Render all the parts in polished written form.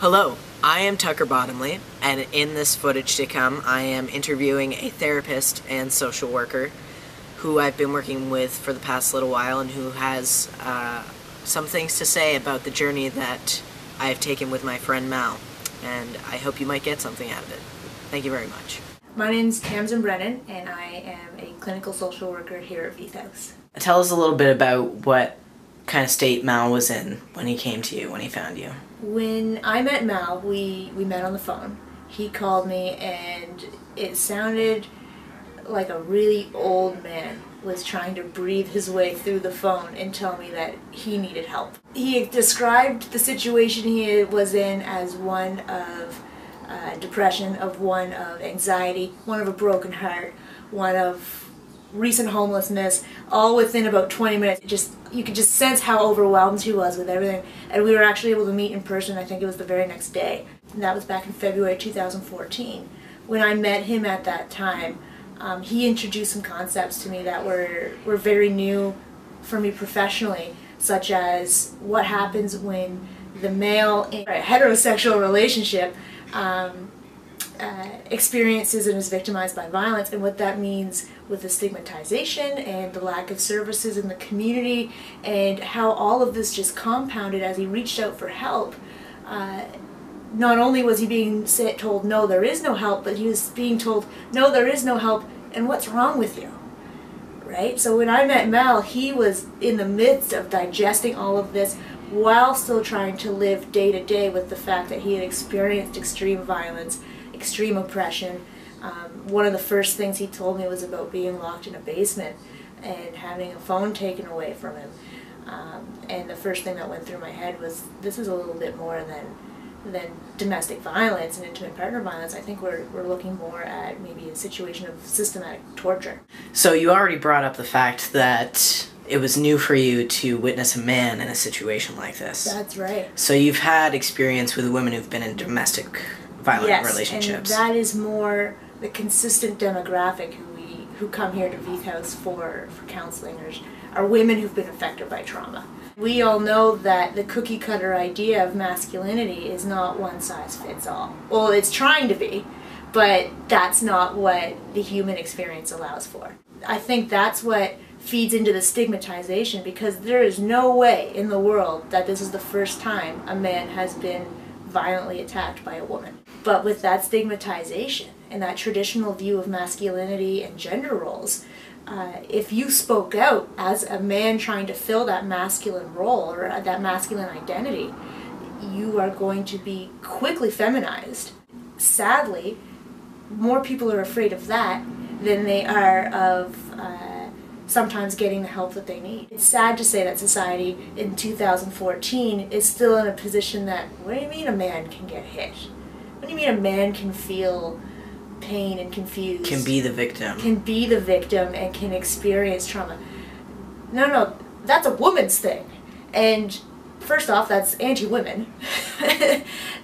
Hello, I am Tucker Bottomley, and in this footage to come, I am interviewing a therapist and social worker who I've been working with for the past little while and who has some things to say about the journey that I have taken with my friend Mal, and I hope you might get something out of it. Thank you very much. My name's Tamsyn Brennan, and I am a clinical social worker here at Veith House. Tell us a little bit about what kind of state Mal was in when he came to you, when he found you. When I met Mal, we met on the phone. He called me and it sounded like a really old man was trying to breathe his way through the phone and tell me that he needed help. He described the situation he was in as one of depression, of one of anxiety, one of a broken heart, one of recent homelessness, all within about 20 minutes. You could just sense how overwhelmed he was with everything. And we were actually able to meet in person, I think it was the very next day. And that was back in February 2014. When I met him at that time, he introduced some concepts to me that were very new for me professionally, such as what happens when the male in a heterosexual relationship experiences and is victimized by violence, and what that means with the stigmatization and the lack of services in the community, and how all of this just compounded as he reached out for help. Not only was he being told, no, there is no help, but he was being told, no, there is no help, and what's wrong with you? Right? So when I met Mal, he was in the midst of digesting all of this while still trying to live day to day with the fact that he had experienced extreme violence, extreme oppression. One of the first things he told me was about being locked in a basement and having a phone taken away from him. And the first thing that went through my head was, this is a little bit more than domestic violence and intimate partner violence. I think we're looking more at maybe a situation of systematic torture. So you already brought up the fact that it was new for you to witness a man in a situation like this. That's right. So you've had experience with women who've been in domestic violent relationships. And that is more the consistent demographic who come here to Veith House for counseling are women who've been affected by trauma. We all know that the cookie cutter idea of masculinity is not one size fits all. Well, it's trying to be, but that's not what the human experience allows for. I think that's what feeds into the stigmatization, because there is no way in the world that this is the first time a man has been violently attacked by a woman. But with that stigmatization and that traditional view of masculinity and gender roles, if you spoke out as a man trying to fill that masculine role or that masculine identity, you are going to be quickly feminized. Sadly, more people are afraid of that than they are of sometimes getting the help that they need. It's sad to say that society in 2014 is still in a position that, what do you mean a man can get hit? What do you mean a man can feel pain and confused? Can be the victim. Can be the victim and can experience trauma. No, that's a woman's thing. And first off, that's anti-women.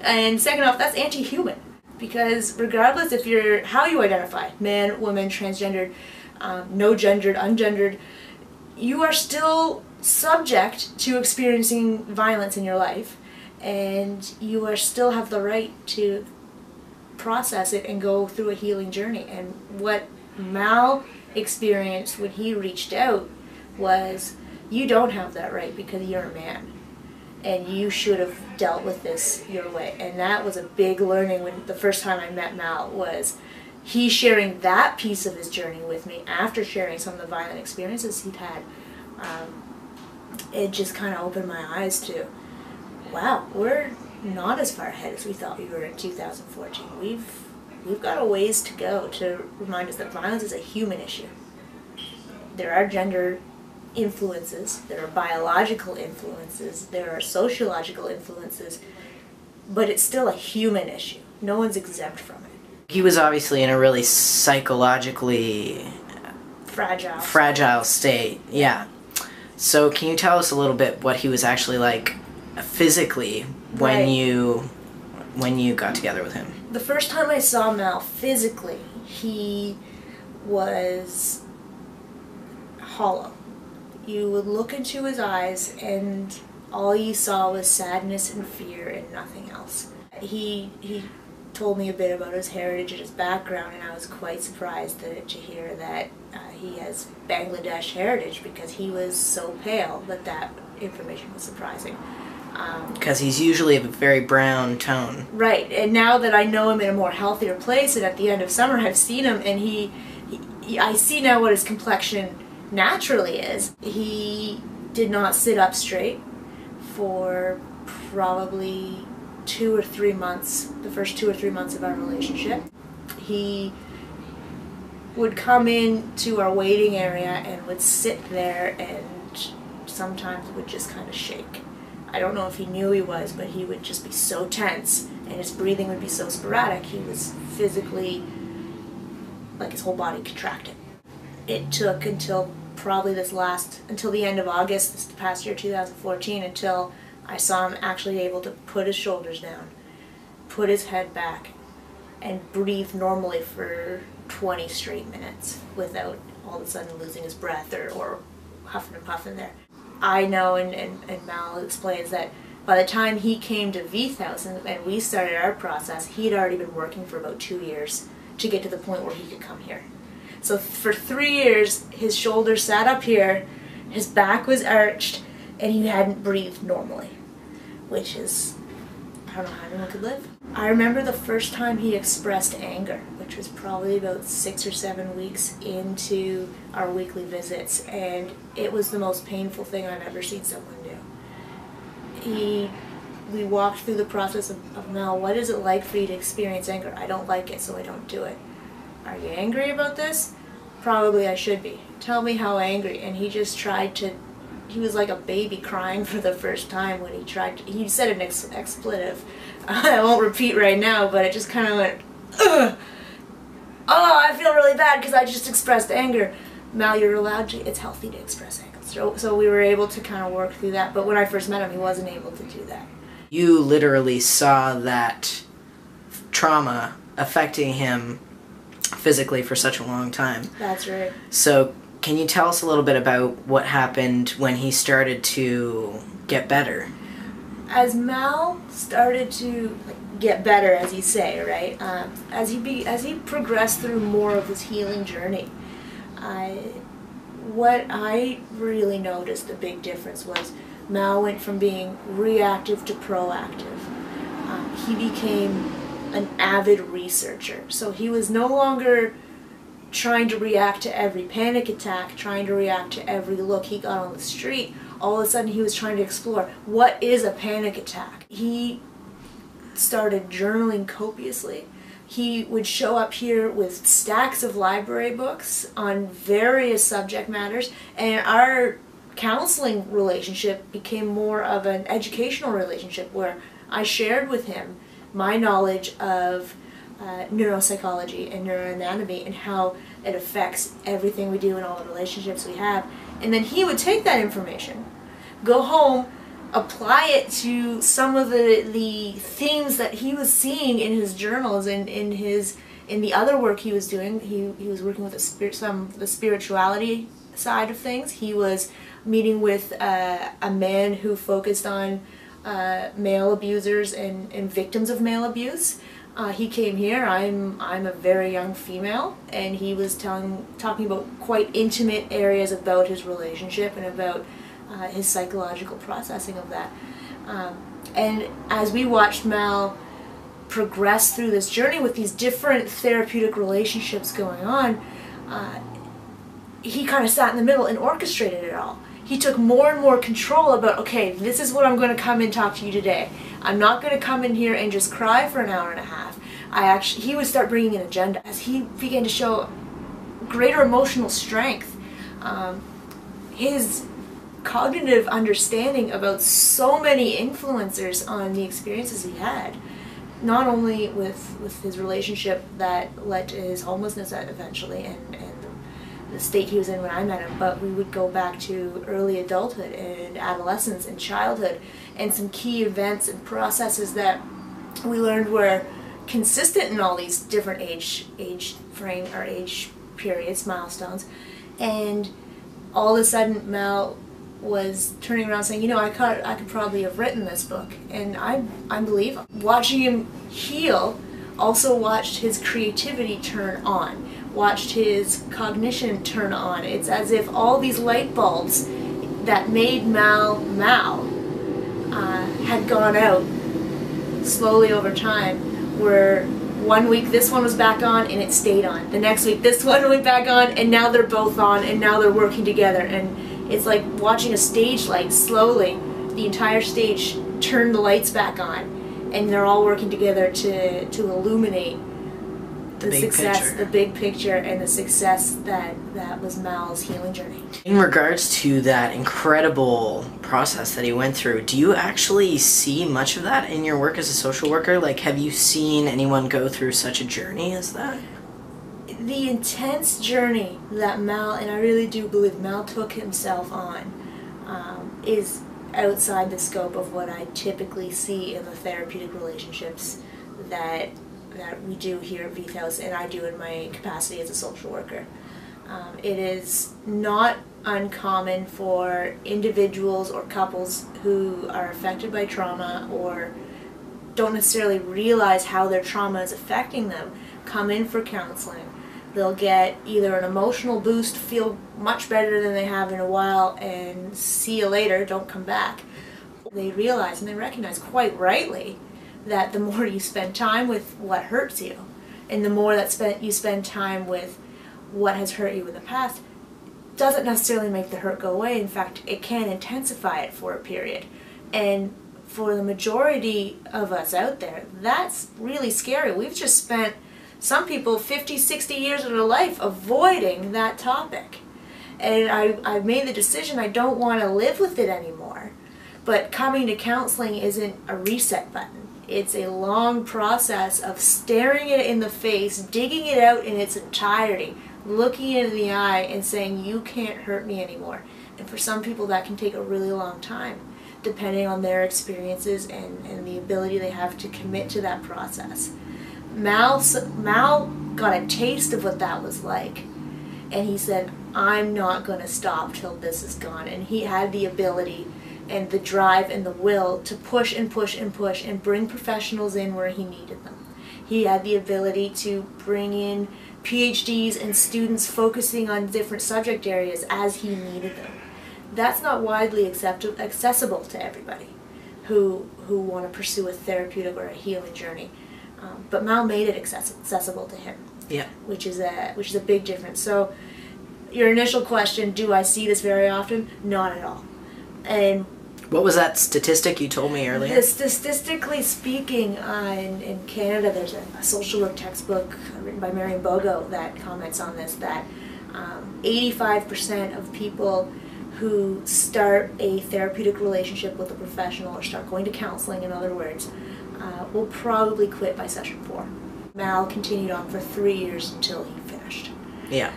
And second off, that's anti-human. Because regardless if you're, how you identify, man, woman, transgendered, no gendered, ungendered, you are still subject to experiencing violence in your life, and you still have the right to process it and go through a healing journey. And what Mal experienced when he reached out was, you don't have that right because you're a man, and you should have dealt with this your way. And that was a big learning when the first time I met Mal, was he sharing that piece of his journey with me after sharing some of the violent experiences he'd had. It just kind of opened my eyes to, wow, we're not as far ahead as we thought we were in 2014. We've got a ways to go to remind us that violence is a human issue. There are gender influences, there are biological influences, there are sociological influences, but it's still a human issue. No one's exempt from it. He was obviously in a really psychologically fragile state. Yeah. So can you tell us a little bit what he was actually like physically when you got together with him? The first time I saw Mal physically, he was hollow. You would look into his eyes and all you saw was sadness and fear and nothing else. He told me a bit about his heritage and his background, and I was quite surprised to hear that he has Bangladesh heritage, because he was so pale that information was surprising. Because he's usually of a very brown tone. Right, and now that I know him in a more healthier place, and at the end of summer I've seen him, and I see now what his complexion naturally is. He did not sit up straight for probably 2 or 3 months, the first 2 or 3 months of our relationship. He would come into our waiting area and would sit there, and sometimes would just kind of shake. I don't know if he knew he was, but he would just be so tense, and his breathing would be so sporadic. He was physically, like his whole body contracted. It took until probably until the end of August, this past year, 2014, until I saw him actually able to put his shoulders down, put his head back, and breathe normally for 20 straight minutes without all of a sudden losing his breath or huffing and puffing there. I know, and Mal explains, that by the time he came to Veith House and we started our process, he'd already been working for about 2 years to get to the point where he could come here. So for 3 years, his shoulders sat up here, his back was arched, and he hadn't breathed normally, which is, I don't know how anyone could live. I remember the first time he expressed anger, which was probably about 6 or 7 weeks into our weekly visits, and it was the most painful thing I've ever seen someone do. We walked through the process of Mel, what is it like for you to experience anger? I don't like it, so I don't do it. Are you angry about this? Probably I should be. Tell me how angry. And he just tried to, he was like a baby crying for the first time when he said an expletive. I won't repeat right now, but it just kind of went, ugh! Oh, I feel really bad because I just expressed anger. Mal, you're allowed to, it's healthy to express anger. So we were able to kind of work through that, but when I first met him, he wasn't able to do that. You literally saw that trauma affecting him physically for such a long time. That's right. So can you tell us a little bit about what happened when he started to get better? As Mal started to get better, as you say, right? As he progressed through more of his healing journey, what I really noticed a big difference was Mal went from being reactive to proactive. He became an avid researcher. So he was no longer trying to react to every panic attack, trying to react to every look he got on the street. All of a sudden he was trying to explore, what is a panic attack? He started journaling copiously. He would show up here with stacks of library books on various subject matters, and our counseling relationship became more of an educational relationship where I shared with him my knowledge of neuropsychology and neuroanatomy and how it affects everything we do in all the relationships we have. And then he would take that information, go home, apply it to some of the themes that he was seeing in his journals and in the other work he was doing. He was working with the spirituality side of things. He was meeting with a man who focused on male abusers and victims of male abuse. He came here. I'm a very young female, and he was talking about quite intimate areas about his relationship and about his psychological processing of that. And as we watched Mal progress through this journey with these different therapeutic relationships going on, he kind of sat in the middle and orchestrated it all. He took more and more control about, okay, this is what I'm going to come and talk to you today. I'm not going to come in here and just cry for an hour and a half. He would start bringing an agenda. As he began to show greater emotional strength, his cognitive understanding about so many influencers on the experiences he had, not only with his relationship that led to his homelessness eventually and the state he was in when I met him, but we would go back to early adulthood and adolescence and childhood and some key events and processes that we learned were consistent in all these different age periods, milestones. And all of a sudden Mal was turning around saying, I could probably have written this book, and I believe him. Watching him heal, also watched his creativity turn on, watched his cognition turn on. It's as if all these light bulbs that made Mal had gone out slowly over time, where one week this one was back on and it stayed on. The next week this one went back on and now they're both on and now they're working together. And it's like watching a stage light slowly, the entire stage turn the lights back on, and they're all working together to illuminate the success, the big picture, and the success that was Mal's healing journey. In regards to that incredible process that he went through, do you actually see much of that in your work as a social worker? Like, have you seen anyone go through such a journey as that? The intense journey that Mal, and I really do believe Mal took himself on, is outside the scope of what I typically see in the therapeutic relationships that we do here at Veith House, and I do in my capacity as a social worker. It is not uncommon for individuals or couples who are affected by trauma or don't necessarily realize how their trauma is affecting them come in for counseling. They'll get either an emotional boost, feel much better than they have in a while, and see you later, don't come back. They realize and they recognize quite rightly that the more you spend time with what hurts you, and the more that you spend time with what has hurt you in the past, doesn't necessarily make the hurt go away. In fact, it can intensify it for a period. And for the majority of us out there, that's really scary. We've just spent, some people, 50, 60 years of their life avoiding that topic. And I've made the decision I don't want to live with it anymore. But coming to counseling isn't a reset button. It's a long process of staring it in the face, digging it out in its entirety, looking it in the eye and saying, you can't hurt me anymore. And for some people that can take a really long time, depending on their experiences and the ability they have to commit to that process. Mal got a taste of what that was like, and he said, I'm not going to stop till this is gone. And he had the ability and the drive and the will to push and push and push and bring professionals in where he needed them. He had the ability to bring in PhDs and students focusing on different subject areas as he needed them. That's not widely accessible to everybody who want to pursue a therapeutic or a healing journey. But Mal made it accessible to him, yeah, which is a big difference. So your initial question, do I see this very often? Not at all. And what was that statistic you told me earlier? Statistically speaking, in Canada, there's a social work textbook written by Marion Bogo that comments on this, that 85% of people who start a therapeutic relationship with a professional, or start going to counseling, in other words, will probably quit by session 4. Mal continued on for 3 years until he finished. Yeah.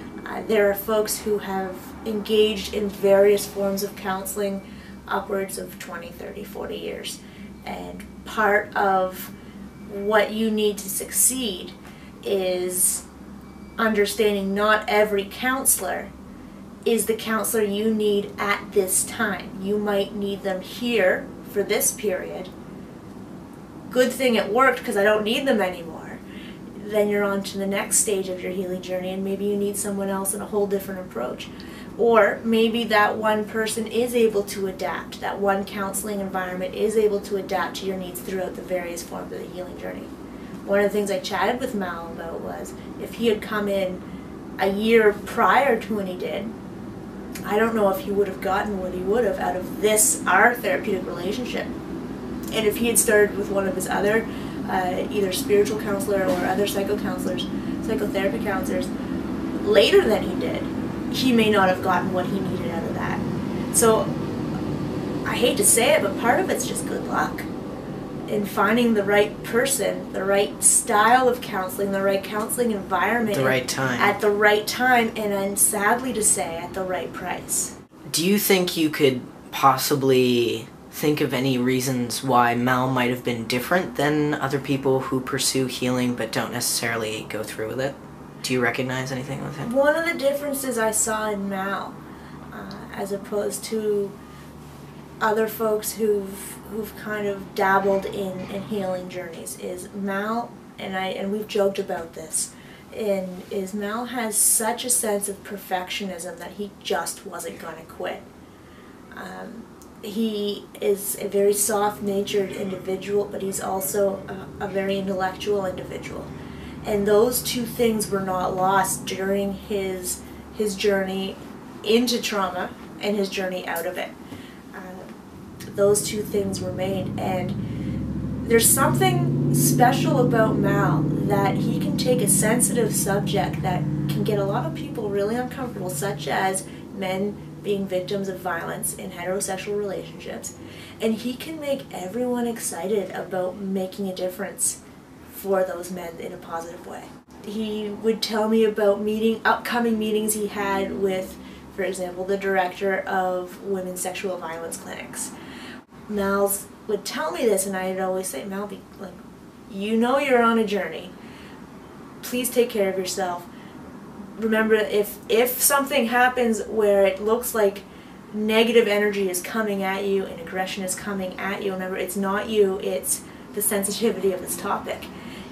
There are folks who have engaged in various forms of counseling upwards of 20, 30, 40 years. And part of what you need to succeed is understanding not every counselor is the counselor you need at this time. You might need them here for this period. Good thing it worked because I don't need them anymore. Then you're on to the next stage of your healing journey, and maybe you need someone else and a whole different approach. Or maybe that one person is able to adapt, that one counseling environment is able to adapt to your needs throughout the various forms of the healing journey. One of the things I chatted with Mal about was, if he had come in a year prior to when he did, I don't know if he would have gotten what he would have out of our therapeutic relationship. And if he had started with one of his other, either spiritual counselor or other psychotherapy counselors, later than he did, he may not have gotten what he needed out of that. So, I hate to say it, but part of it's just good luck in finding the right person, the right style of counseling, the right counseling environment, the right time. At the right time, and then sadly to say, at the right price. Do you think you could possibly think of any reasons why Mal might have been different than other people who pursue healing but don't necessarily go through with it? Do you recognize anything with him? One of the differences I saw in Mal, as opposed to other folks who've kind of dabbled in healing journeys is Mal, and we've joked about this, is Mal has such a sense of perfectionism that he just wasn't going to quit. He is a very soft-natured individual, but he's also a very intellectual individual. And those two things were not lost during his journey into trauma and his journey out of it. Those two things remained, and there's something special about Mal, that he can take a sensitive subject that can get a lot of people really uncomfortable, such as men being victims of violence in heterosexual relationships, and he can make everyone excited about making a difference for those men in a positive way. He would tell me about upcoming meetings he had with, for example, the director of women's sexual violence clinics. Mal would tell me this, and I'd always say, Mal, you know you're on a journey. Please take care of yourself. Remember, if something happens where it looks like negative energy is coming at you and aggression is coming at you, remember, it's not you, it's the sensitivity of this topic.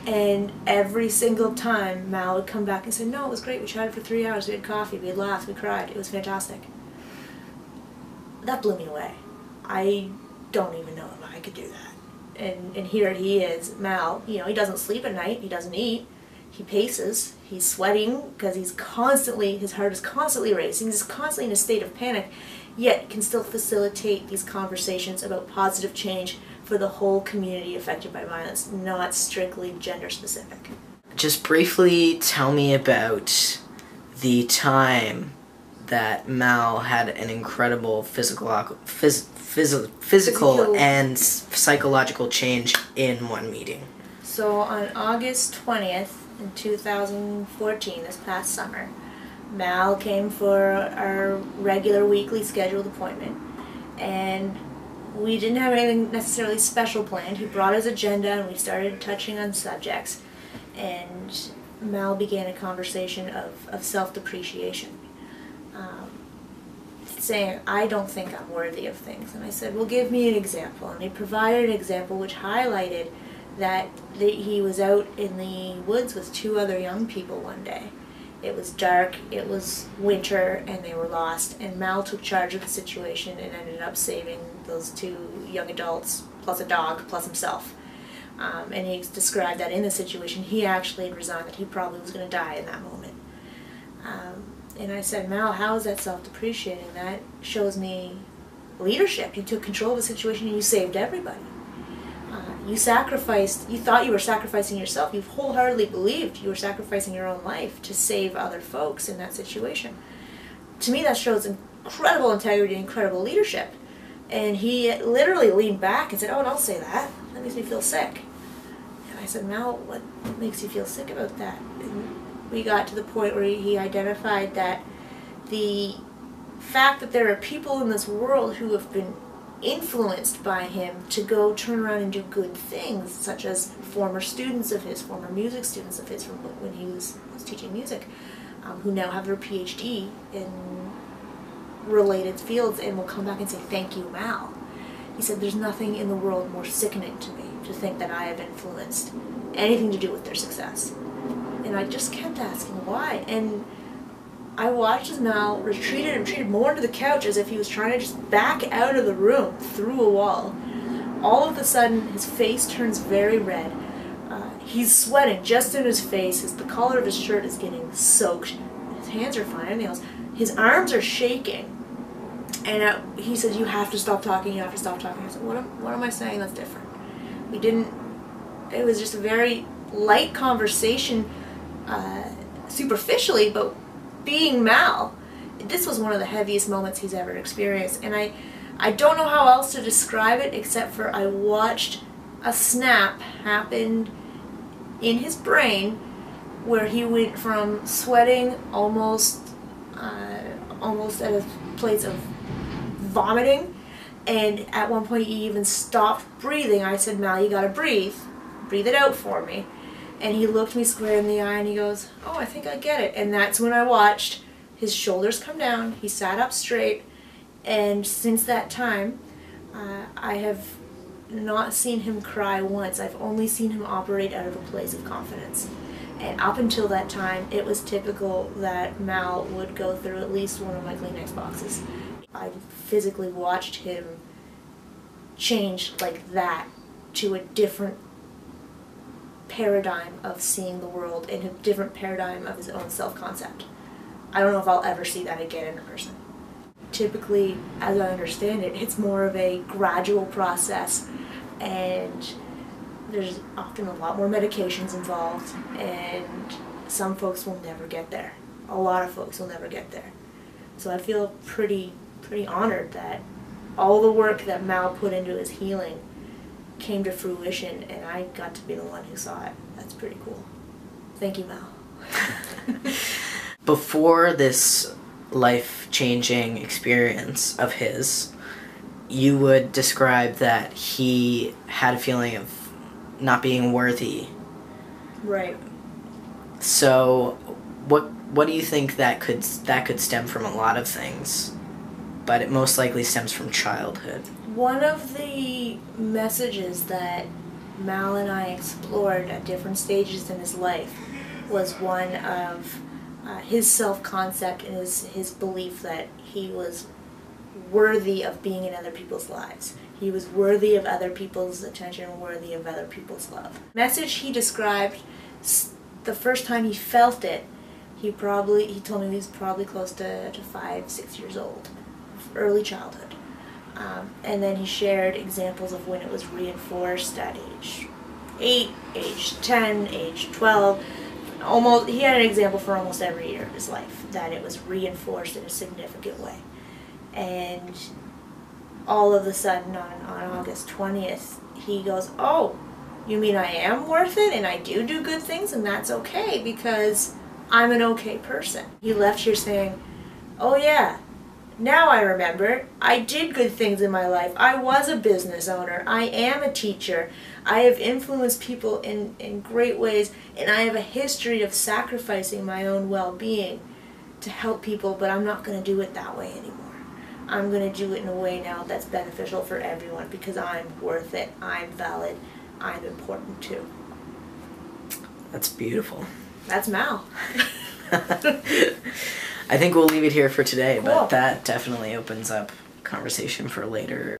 And every single time, Mal would come back and say, no, it was great, we chatted for 3 hours, we had coffee, we had laughs, we cried, it was fantastic. That blew me away. I don't even know if I could do that. And here he is, Mal, he doesn't sleep at night, he doesn't eat, he paces, he's sweating because his heart is constantly racing, he's constantly in a state of panic, yet can still facilitate these conversations about positive change for the whole community affected by violence, not strictly gender specific. Just briefly tell me about the time that Mal had an incredible physical and psychological change in one meeting. So on August 20th in 2014, this past summer, Mal came for our regular weekly scheduled appointment, and we didn't have anything necessarily special planned. He brought his agenda and we started touching on subjects, and Mal began a conversation of self-depreciation, saying, I don't think I'm worthy of things. And I said, well, give me an example. And he provided an example which highlighted that he was out in the woods with 2 other young people one day. It was dark, it was winter, and they were lost, and Mal took charge of the situation and ended up saving those 2 young adults, plus a dog, plus himself. And he described that in the situation, he actually had resigned, that he probably was going to die in that moment. And I said, Mal, how is that self-depreciating? That shows me leadership. You took control of the situation and you saved everybody. You thought you were sacrificing yourself. You wholeheartedly believed you were sacrificing your own life to save other folks in that situation. To me, that shows incredible integrity and incredible leadership. And he literally leaned back and said, oh, don't say that. That makes me feel sick. And I said, Mal, what makes you feel sick about that? And we got to the point where he identified that the fact that there are people in this world who have been influenced by him to go turn around and do good things, such as former students of his, former music students of his from when he was teaching music, who now have their PhD in related fields and will come back and say, thank you, Mal. He said, there's nothing in the world more sickening to me to think that I have influenced anything to do with their success. And I just kept asking why. And I watched as Mal retreated more into the couch as if he was trying to just back out of the room through a wall. All of a sudden, his face turns very red. He's sweating just in his face. The collar of his shirt is getting soaked. His hands are fine, nails. His arms are shaking. And he said, you have to stop talking, you have to stop talking. I said, what am I saying that's different? It was just a very light conversation, superficially, but being Mal, this was one of the heaviest moments he's ever experienced. And I don't know how else to describe it except for I watched a snap happen in his brain where he went from sweating almost at a place of vomiting, and at one point he even stopped breathing. I said, Mal, you gotta breathe it out for me. And he looked me square in the eye and he goes, oh, I think I get it. And that's when I watched his shoulders come down, he sat up straight, and since that time, I have not seen him cry once. I've only seen him operate out of a place of confidence. And up until that time, it was typical that Mal would go through at least one of my Kleenex boxes. I physically watched him change like that to a different paradigm of seeing the world and a different paradigm of his own self-concept. I don't know if I'll ever see that again in a person. Typically, as I understand it, it's more of a gradual process, and there's often a lot more medications involved, and some folks will never get there. A lot of folks will never get there. So I feel pretty honored that all the work that Mal put into his healing came to fruition, and I got to be the one who saw it. That's pretty cool. Thank you, Mal. Before this life-changing experience of his, you would describe that he had a feeling of not being worthy. Right. So, what do you think that could stem from? A lot of things, but it most likely stems from childhood. One of the messages that Mal and I explored at different stages in his life was one of his self-concept and his belief that he was worthy of being in other people's lives. He was worthy of other people's attention, worthy of other people's love. Message he described, the first time he felt it, he told me he was probably close to 5-6 years old, early childhood. And then he shared examples of when it was reinforced at age 8, age 10, age 12. He had an example for almost every year of his life that it was reinforced in a significant way. And all of a sudden on August 20th, he goes, "Oh, you mean I am worth it and I do good things and that's okay because I'm an okay person." He left here saying, "Oh yeah, now I remember. I did good things in my life. I was a business owner. I am a teacher. I have influenced people in great ways, and I have a history of sacrificing my own well-being to help people, but I'm not going to do it that way anymore. I'm going to do it in a way now that's beneficial for everyone because I'm worth it. I'm valid. I'm important too." That's beautiful. That's Mal. I think we'll leave it here for today, Cool. but that definitely opens up conversation for later.